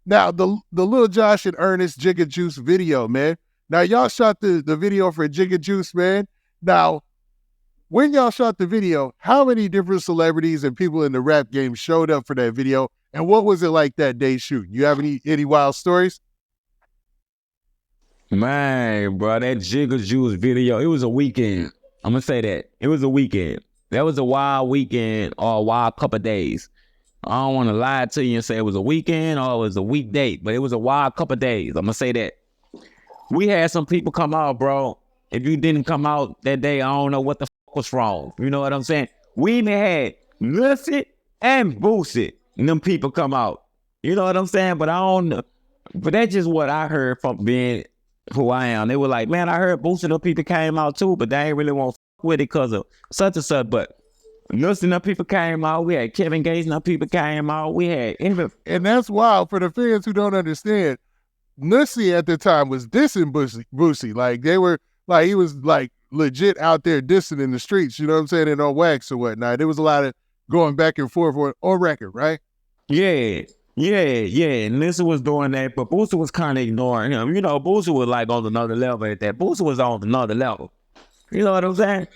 Now, the Lil Josh and Ernest Jigga Juice video, man. Now, y'all shot the video for Jigga Juice, man. Now, when y'all shot the video, how many different celebrities and people in the rap game showed up for that video? And what was it like that day shooting? You have any wild stories? Man, bro, that Jigga Juice video, it was a weekend. I'm going to say that. It was a weekend. That was a wild weekend or a wild couple of days. I don't want to lie to you and say it was a weekend or it was a weekday, but it was a wild couple of days. I'm going to say that. We had some people come out, bro. If you didn't come out that day, I don't know what the fuck was wrong. You know what I'm saying? We even had Lucy and Boosie and them people come out. You know what I'm saying? But I don't know. But that's just what I heard from being who I am. They were like, man, I heard Boosie and them people came out too, but they ain't really want to fuck with it because of such and such. But Lucy and them people came out. We had Kevin Gates and them people came out. We had and that's wild for the fans who don't understand. Nussy at the time was dissing Boosie. Like they were like he was like legit out there dissing in the streets, you know what I'm saying, and on wax or whatnot. There was a lot of going back and forth on record, right? Yeah. And Nussy was doing that, but Boosie was kind of ignoring him. You know, Boosie was like on another level at that. Boosie was on another level. You know what I'm saying?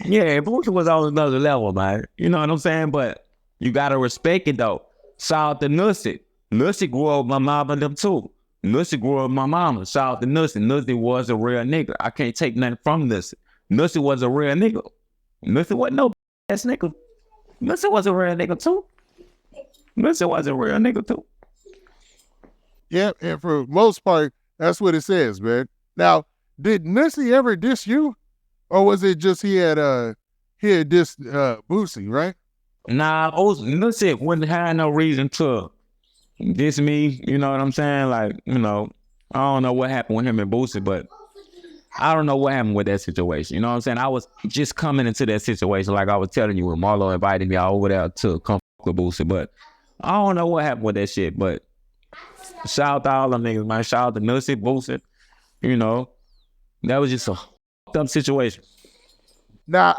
Yeah, Boosie was on another level, man. You know what I'm saying? But you gotta respect it though. Shout out to Nussy. Nussy grew up with my mom and them too. Nussy grew up with my mama. Shout out to Nussy. Nussy was a real nigga. I can't take nothing from Nussy. Nussy was a real nigga. Nussy wasn't no ass nigga. Nussy was a real nigga too. Nussy was a real nigga too. Yeah, and for most part, that's what it says, man. Now, did Nussy ever diss you? Or was it just he had dissed Boosie, right? Nah, Nussy wouldn't have no reason to diss me, you know what I'm saying? Like, you know, I don't know what happened with him and Boosie, but I don't know what happened with that situation. You know what I'm saying? I was just coming into that situation, like I was telling you when Marlo invited me over there to come with Boosie, but I don't know what happened with that shit. But shout out to all them niggas, man. Shout out to Nussy, Boosie. You know, that was just a dumb situation. Now,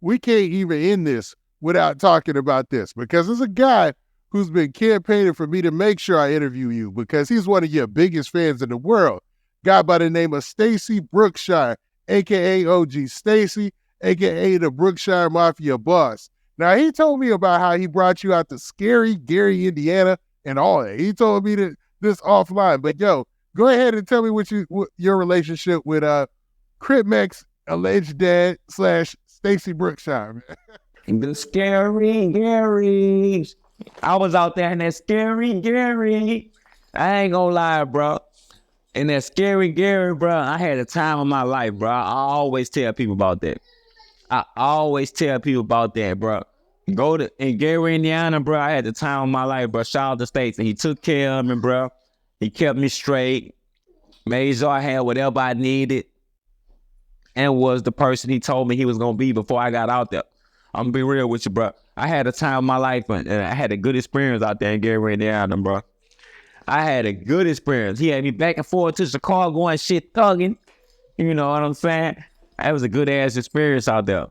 we can't even end this without talking about this, because there's a guy who's been campaigning for me to make sure I interview you because he's one of your biggest fans in the world. Guy by the name of Stacy Brookshire, a.k.a. OG Stacy, a.k.a. the Brookshire Mafia boss. Now, he told me about how he brought you out to scary Gary, Indiana, and all that. He told me this offline. But, yo, go ahead and tell me what your relationship with Crip Mac's alleged dad / Stacy Brookshire, man. The scary Gary. I was out there in that scary Gary. I ain't gonna lie, bro. In that scary Gary, bro, I had a time of my life, bro. I always tell people about that. Bro. In Gary, Indiana, bro, I had the time of my life, bro. Shout out to Stacy. He took care of me, bro. He kept me straight. Made sure I had whatever I needed. And was the person he told me he was gonna be before I got out there. I'm gonna be real with you, bro. I had a time of my life, and I had a good experience out there in Gary, Indiana, bro. I had a good experience. He had me back and forth to Chicago and shit thugging. You know what I'm saying? That was a good ass experience out there.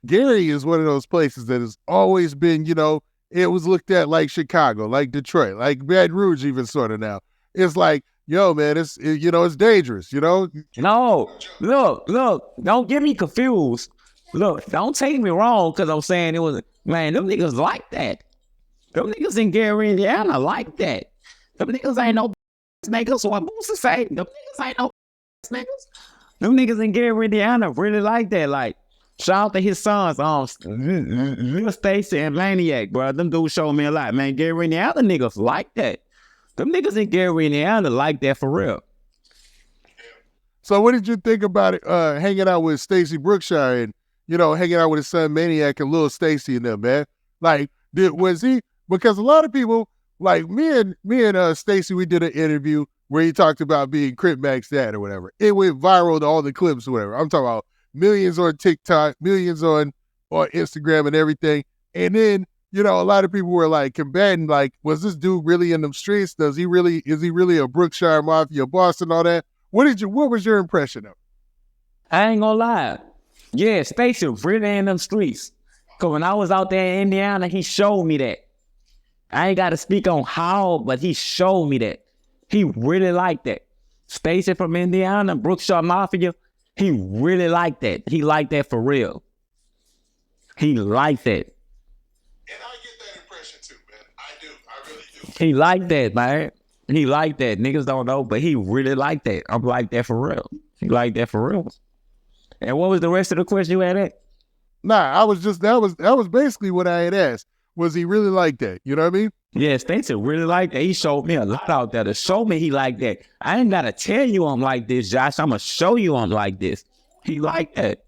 Gary is one of those places that has always been, you know, it was looked at like Chicago, like Detroit, like Baton Rouge even sort of now. It's like, yo, man, it's dangerous, you know? No, look, don't get me confused. Look, don't take me wrong, because I'm saying it was, man, them niggas like that. Them niggas in Gary, Indiana like that. Them niggas ain't no niggas, so what Boosie say, them niggas ain't no niggas. Them niggas in Gary, Indiana really like that. Like, shout out to his sons, Lil Stacy and Maniac, bro. Them dudes showed me a lot, man. Gary, Indiana niggas like that. Them niggas in Gary, Indiana like that for real. So what did you think about it, hanging out with Stacy Brookshire and, you know, hanging out with his son Maniac and Lil Stacy and them, man? Like, was he, because a lot of people, like me and Stacy, we did an interview where he talked about being Crip Mac's dad or whatever. It went viral to all the clips or whatever. I'm talking about millions on TikTok, millions on Instagram and everything. And then, you know, a lot of people were like combating, like, was this dude really in them streets? Is he really a Brookshire Mafia boss and all that? What was your impression of it? I ain't gonna lie. Yeah, Stacy really in them streets. Cause when I was out there in Indiana, he showed me that. I ain't got to speak on how, but he showed me that. He really liked that. Stacy from Indiana, Brookshire Mafia, he really liked that. He liked that for real. He liked that. And I get that impression too, man. I do. I really do. He liked that, man. He liked that. Niggas don't know, but he really liked that. I'm like that for real. He liked that for real. And what was the rest of the question you had at? Nah, I was just that was basically what I had asked. Was he really like that? You know what I mean? Yeah, Stacey really liked that. He showed me a lot out there to show me he liked that. I ain't gotta tell you I'm like this, Josh. I'm gonna show you I'm like this. He liked that.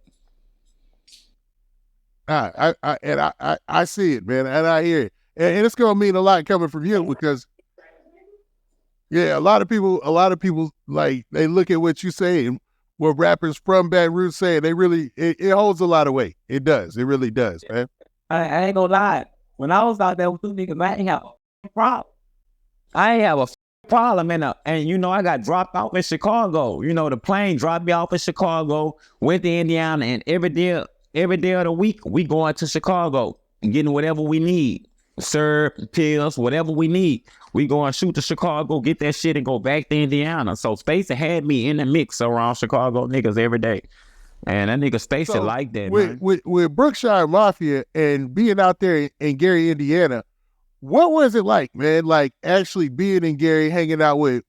I see it, man, and I hear it, and it's gonna mean a lot coming from you because, yeah, a lot of people like they look at what you say and what rappers from Baton Rouge say, and they really it holds a lot of weight. It does, it really does, man. I ain't gonna lie. When I was out there with two niggas, I ain't have a problem. I ain't have a problem, and you know I got dropped off in Chicago. You know the plane dropped me off in Chicago, went to Indiana, and every day of the week we going to Chicago and getting whatever we need, syrup, pills, whatever we need. We going shoot to Chicago, get that shit, and go back to Indiana. So Stacey had me in the mix around Chicago niggas every day. And that nigga Stacey like that, man. With Brookshire Mafia and being out there in Gary, Indiana, what was it like, man? Like actually being in Gary, hanging out with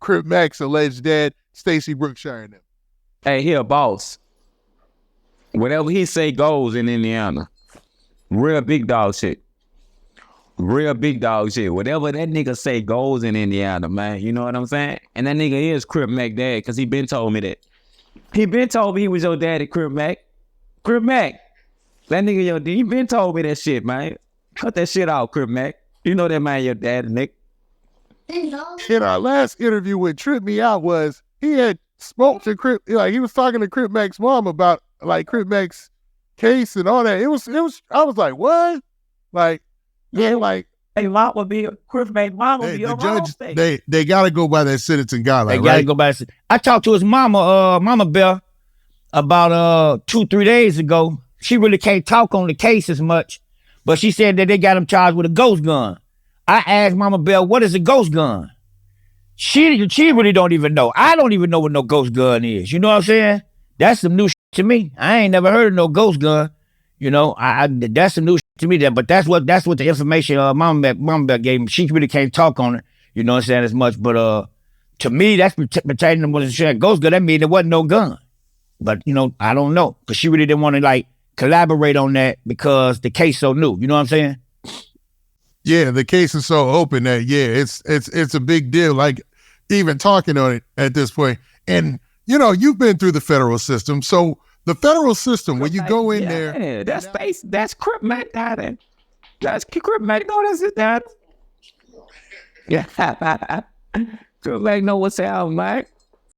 Crip Mac's alleged dad, Stacey Brookshire and them. Hey, he a boss. Whatever he say goes in Indiana. Real big dog shit. Real big dog shit. Whatever that nigga say goes in Indiana, man. You know what I'm saying? And that nigga is Crip Mac dad, because he been told me that. He been told me he was your daddy, Crip Mac. Crip Mac. That nigga your daddy. He been told me that shit, man. Cut that shit out, Crip Mac. You know that man your daddy, Nick. In our last interview, what tripped me out was he had spoke to Crip, like he was talking to Crip Mac's mom about like Crip Mac's case and all that. It was I was like, what? Like, yeah, like hey, mom would be Crip Mac, mom would be the judge. They gotta go by that sentencing guideline. They gotta go by that. I talked to his mama, Mama Bell, about 2-3 days ago. She really can't talk on the case as much, but she said that they got him charged with a ghost gun. I asked Mama Bell, what is a ghost gun? She really don't even know. I don't even know what no ghost gun is. You know what I'm saying? That's some new shit to me. I ain't never heard of no ghost gun. You know, that's some new shit to me. But that's what the information Mama Bell gave me. She really can't talk on it. You know what I'm saying, as much. But to me, that's pertaining to what it's saying. Ghost gun, that means there wasn't no gun. But you know, I don't know, because she really didn't want to like collaborate on that because the case so new. You know what I'm saying? Yeah, the case is so open that it's a big deal. Like even talking on it at this point, and you know you've been through the federal system, so the federal system when you go in there, that's Crip Mac dad. That's Crip Mac. No, that's his dad. Yeah, Crip Mac know what's out, Mike.